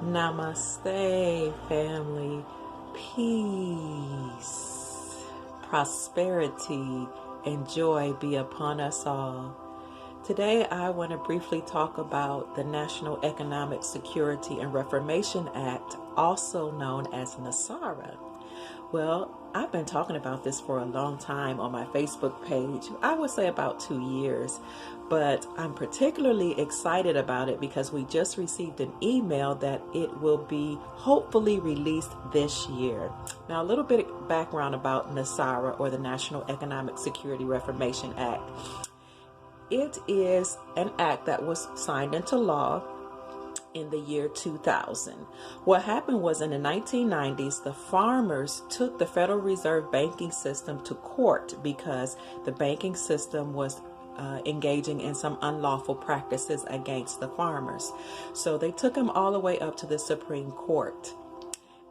Namaste, family. Peace, prosperity, and joy be upon us all. Today, I want to briefly talk about the National Economic Security and Reformation Act, also known as NESARA. Well, I've been talking about this for a long time on my Facebook page. I would say about 2 years, but I'm particularly excited about it because we just received an email that it will be hopefully released this year. Now, a little bit of background about NESARA, or the National Economic Security Reformation Act. It is an act that was signed into law in the year 2000. What happened was, in the 1990s, the farmers took the Federal Reserve banking system to court because the banking system was engaging in some unlawful practices against the farmers. So they took them all the way up to the Supreme Court.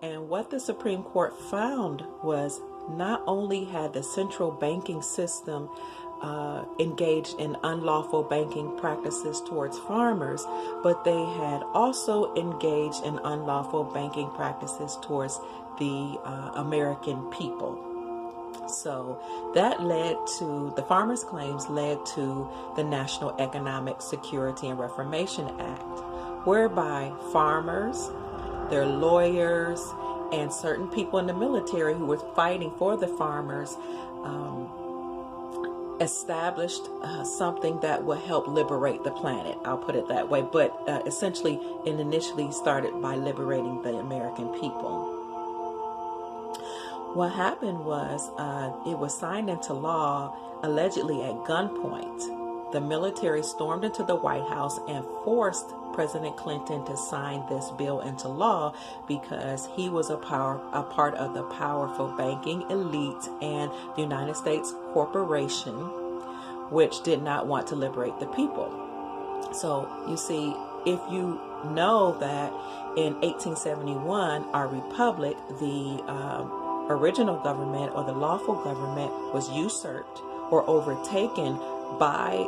And what the Supreme Court found was, not only had the central banking system engaged in unlawful banking practices towards farmers, but they had also engaged in unlawful banking practices towards the American people. So that led to, the farmers' claims led to the National Economic Security and Reformation Act, whereby farmers, their lawyers, and certain people in the military who were fighting for the farmers established something that would help liberate the planet. I'll put it that way. But essentially, it initially started by liberating the American people. What happened was, it was signed into law allegedly at gunpoint. The military stormed into the White House and forced President Clinton to sign this bill into law because he was a part of the powerful banking elite and the United States corporation, which did not want to liberate the people. So you see, if you know that in 1871, our republic, the original government, or the lawful government, was usurped or overtaken by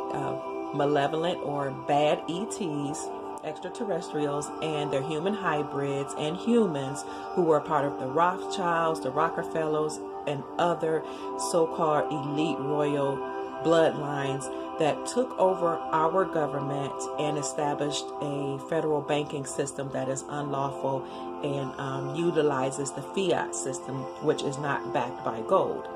malevolent or bad ETs, extraterrestrials, and their human hybrids and humans who were part of the Rothschilds, the Rockefellers, and other so-called elite royal bloodlines that took over our government and established a federal banking system that is unlawful and utilizes the fiat system, which is not backed by gold.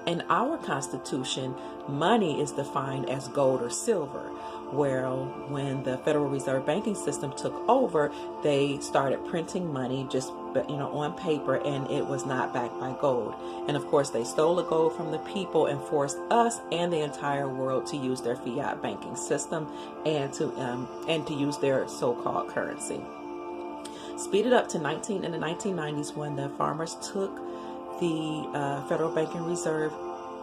In our Constitution, money is defined as gold or silver. Well, when the Federal Reserve banking system took over, they started printing money just, on paper, and it was not backed by gold. And of course, they stole the gold from the people and forced us and the entire world to use their fiat banking system and to use their so-called currency. Speeded up to in the 1990s, when the farmers took the Federal Banking Reserve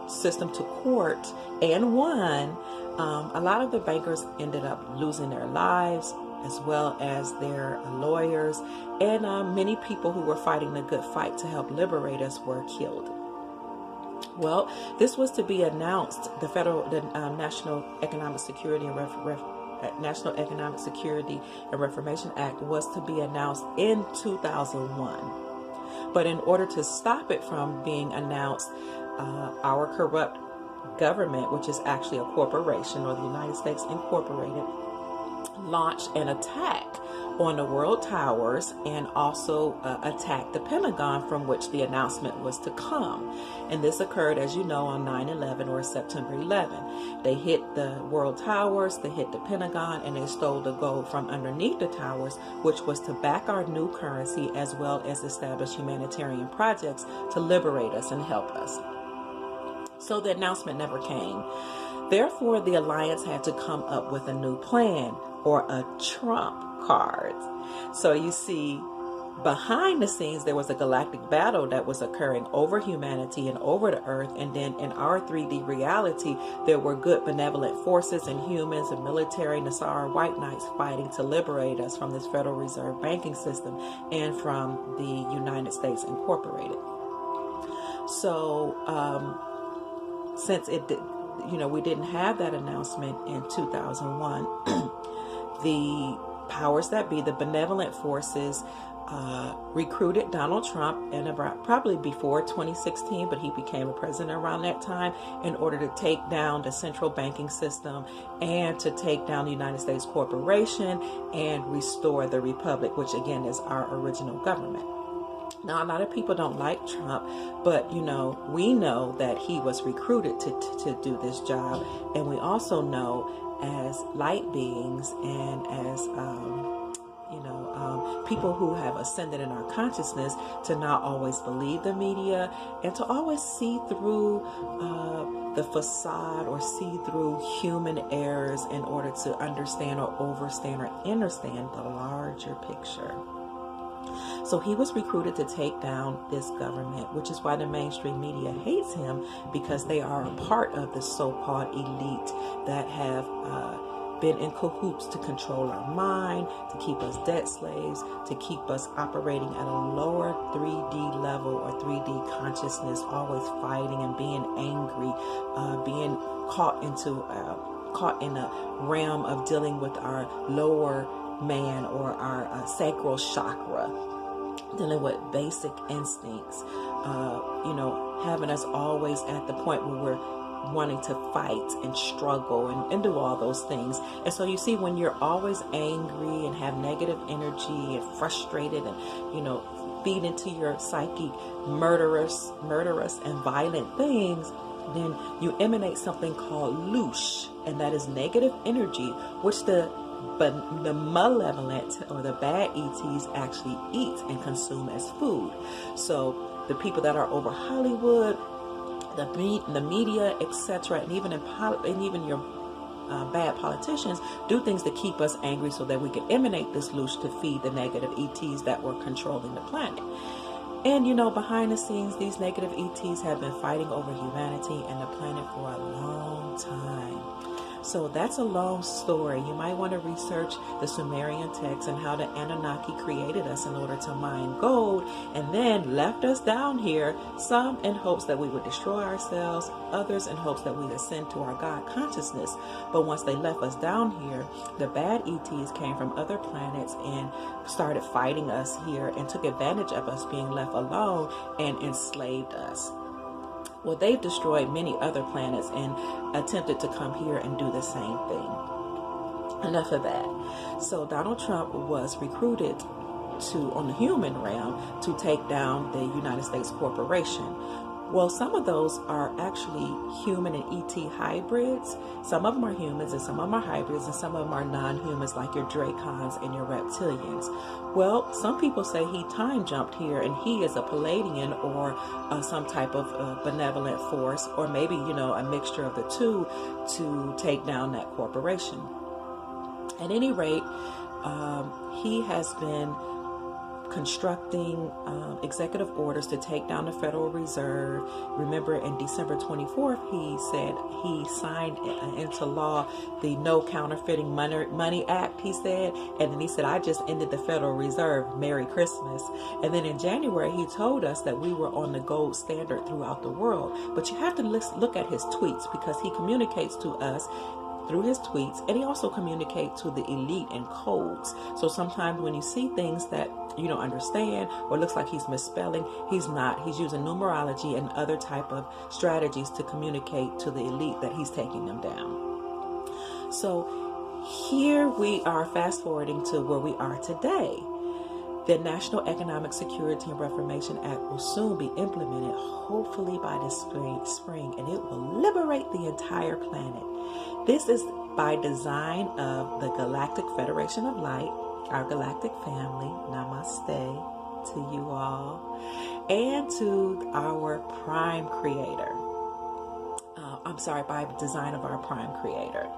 System to court and won. A lot of the bankers ended up losing their lives, as well as their lawyers, and many people who were fighting the good fight to help liberate us were killed. Well, this was to be announced. The National Economic Security and Reformation Act was to be announced in 2001. But in order to stop it from being announced, our corrupt government, which is actually a corporation, or the United States Incorporated, launched an attack on the World Towers and also attacked the Pentagon, from which the announcement was to come. And this occurred, as you know, on 9/11 or September 11. They hit the World Towers, they hit the Pentagon, and they stole the gold from underneath the towers, which was to back our new currency, as well as establish humanitarian projects to liberate us and help us. So the announcement never came. Therefore, the alliance had to come up with a new plan, or a trump card. So you see, behind the scenes, there was a galactic battle that was occurring over humanity and over the earth. And then in our 3D reality, there were good benevolent forces and humans and military NESARA white knights fighting to liberate us from this Federal Reserve banking system and from the United States Incorporated. So since it did, we didn't have that announcement in 2001, the powers that be, the benevolent forces, recruited Donald Trump, and probably before 2016, but he became a president around that time, in order to take down the central banking system and to take down the United States corporation and restore the republic, which again is our original government. Now, a lot of people don't like Trump, but we know that he was recruited to do this job, and we also know as light beings and as people who have ascended in our consciousness to not always believe the media and to always see through the facade or see through human errors in order to understand or understand the larger picture. So he was recruited to take down this government, which is why the mainstream media hates him, because they are a part of the so-called elite that have been in cahoots to control our mind, to keep us debt slaves, to keep us operating at a lower 3D level or 3D consciousness, always fighting and being angry, being caught in a realm of dealing with our lower man or our sacral chakra, dealing with basic instincts, having us always at the point where we're wanting to fight and struggle and do all those things. And so you see, when you're always angry and have negative energy and frustrated and feed into your psyche murderous and violent things, then you emanate something called loosh, and that is negative energy, which the malevolent or the bad ETs actually eat and consume as food. So the people that are over Hollywood, the media, etc., and even your bad politicians do things to keep us angry so that we can emanate this loosh to feed the negative ETs that were controlling the planet. And behind the scenes, these negative ETs have been fighting over humanity and the planet for a long time. So that's a long story. You might want to research the Sumerian text and how the Anunnaki created us in order to mine gold and then left us down here, some in hopes that we would destroy ourselves, others in hopes that we'd ascend to our God consciousness. But once they left us down here, the bad ETs came from other planets and started fighting us here and took advantage of us being left alone and enslaved us. Well, they've destroyed many other planets and attempted to come here and do the same thing. Enough of that. So Donald Trump was recruited on the human realm to take down the United States corporation. Well, some of those are actually human and ET hybrids. Some of them are humans and some of them are hybrids, and some of them are non-humans like your Dracons and your reptilians. Well, some people say he time jumped here and he is a Palladian or some type of benevolent force, or maybe, a mixture of the two to take down that corporation. At any rate, he has been constructing executive orders to take down the Federal Reserve. Remember, in December 24th, he said he signed into law the No Counterfeiting Money Act, he said. And then he said, I just ended the Federal Reserve. Merry Christmas. And then in January, he told us that we were on the gold standard throughout the world. But you have to look at his tweets, because he communicates to us through his tweets, and he also communicates to the elite in codes. So sometimes when you see things that you don't understand or looks like he's misspelling, he's not. He's using numerology and other type of strategies to communicate to the elite that he's taking them down. So here we are, fast forwarding to where we are today. The National Economic Security and Reformation Act will soon be implemented, hopefully by this spring, and it will liberate the entire planet. This is by design of the Galactic Federation of Light, our galactic family. Namaste to you all, and to our prime creator. By design of our prime creator,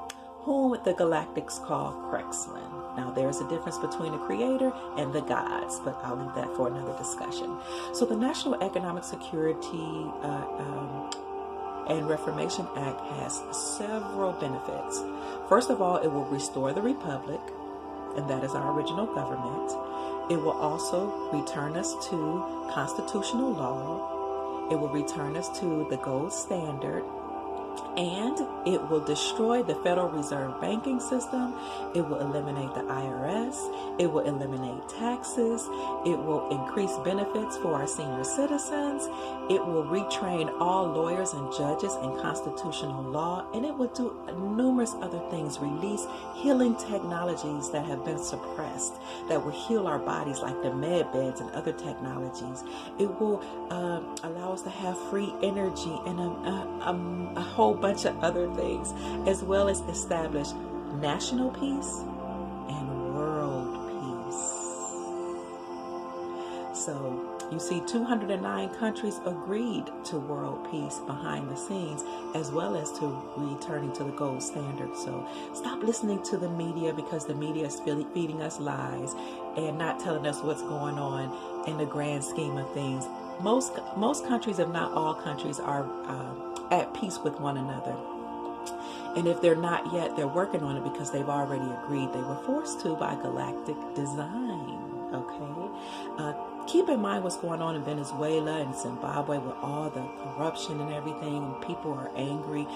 whom the galactics call Crexlin. Now, there's a difference between the creator and the gods, but I'll leave that for another discussion. So the National Economic Security and Reformation Act has several benefits. First of all, it will restore the Republic, and that is our original government. It will also return us to constitutional law. It will return us to the gold standard. And it will destroy the Federal Reserve banking system. It will eliminate the IRS. It will eliminate taxes. It will increase benefits for our senior citizens. It will retrain all lawyers and judges in constitutional law. And it will do numerous other things, release healing technologies that have been suppressed, that will heal our bodies, like the med beds and other technologies. It will allow us to have free energy and a whole bunch of other things, as well as establish national peace and world peace. So you see 209 countries agreed to world peace behind the scenes, as well as to returning to the gold standard. So stop listening to the media, because the media is feeding us lies and not telling us what's going on in the grand scheme of things. Most countries, if not all countries, are at peace with one another. And if they're not yet, they're working on it, because they've already agreed. They were forced to by galactic design. Okay? Keep in mind what's going on in Venezuela and Zimbabwe with all the corruption and everything. People are angry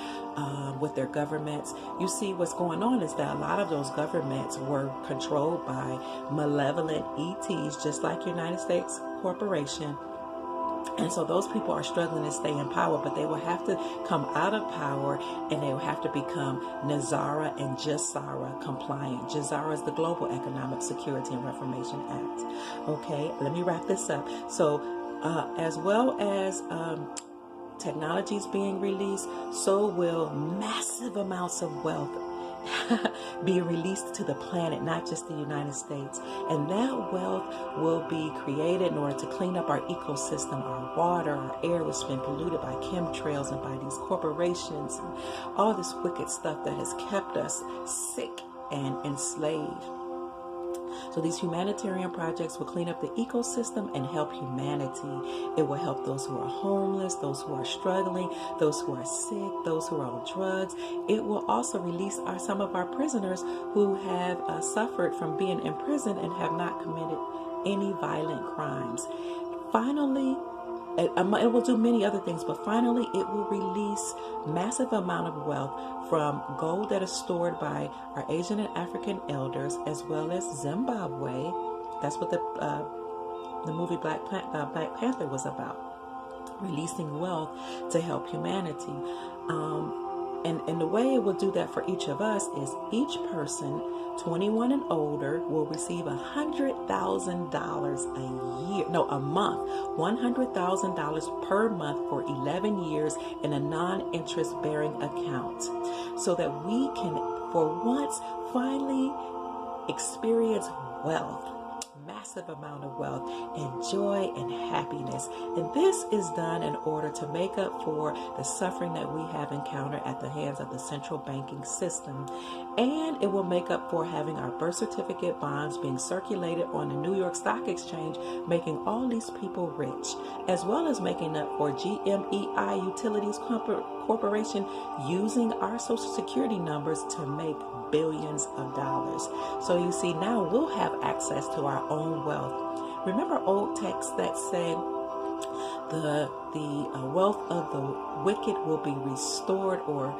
with their governments. You see, what's going on is that a lot of those governments were controlled by malevolent ETs, just like United States Corporation. And so those people are struggling to stay in power, but they will have to come out of power, and they will have to become NESARA and GESARA compliant. GESARA is the Global Economic Security and Reformation Act. Okay, let me wrap this up. So as well as technologies being released, so will massive amounts of wealth be released to the planet, not just the United States. And that wealth will be created in order to clean up our ecosystem, our water, our air, which has been polluted by chemtrails and by these corporations and all this wicked stuff that has kept us sick and enslaved. So these humanitarian projects will clean up the ecosystem and help humanity. It will help those who are homeless, those who are struggling, those who are sick, those who are on drugs. It will also release some of our prisoners who have suffered from being in prison and have not committed any violent crimes. Finally, it will do many other things, but finally it will release massive amount of wealth from gold that is stored by our Asian and African elders, as well as Zimbabwe. That's what the movie Black Panther was about, releasing wealth to help humanity. And the way it will do that for each of us is each person 21 and older will receive $100,000 a month, $100,000 per month for 11 years in a non-interest bearing account, so that we can, for once, finally experience wealth. Massive amount of wealth and joy and happiness. And this is done in order to make up for the suffering that we have encountered at the hands of the central banking system. And it will make up for having our birth certificate bonds being circulated on the New York Stock Exchange, making all these people rich, as well as making up for GMEI Utilities Corporation using our social security numbers to make billions of dollars. So you see, now we'll have access to our own wealth. Remember old texts that say the wealth of the wicked will be restored or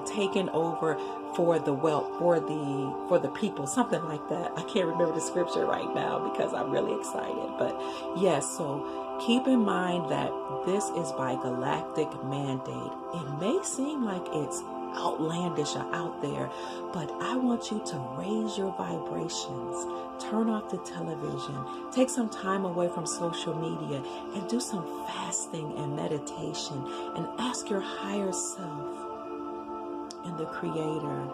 taken over for the wealth for the people, something like that. I can't remember the scripture right now because I'm really excited, but yes. So keep in mind that this is by galactic mandate. It may seem like it's outlandish or out there, but I want you to raise your vibrations, turn off the television, take some time away from social media, and do some fasting and meditation, and ask your higher self and the Creator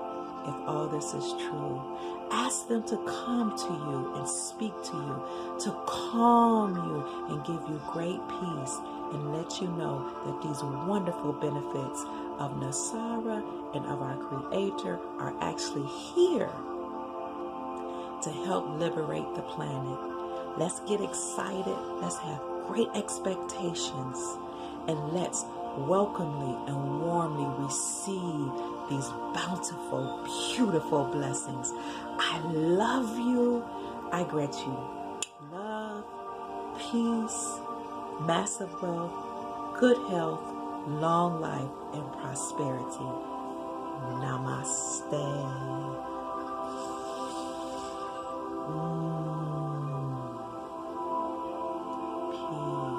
if all this is true. Ask them to come to you and speak to you, to calm you and give you great peace, and let you know that these wonderful benefits of NESARA and of our Creator are actually here to help liberate the planet. Let's get excited. Let's have great expectations, and let's welcomely and warmly receive these bountiful, beautiful blessings. I love you. I grant you love, peace, massive wealth, good health, long life, and prosperity. Namaste. Peace.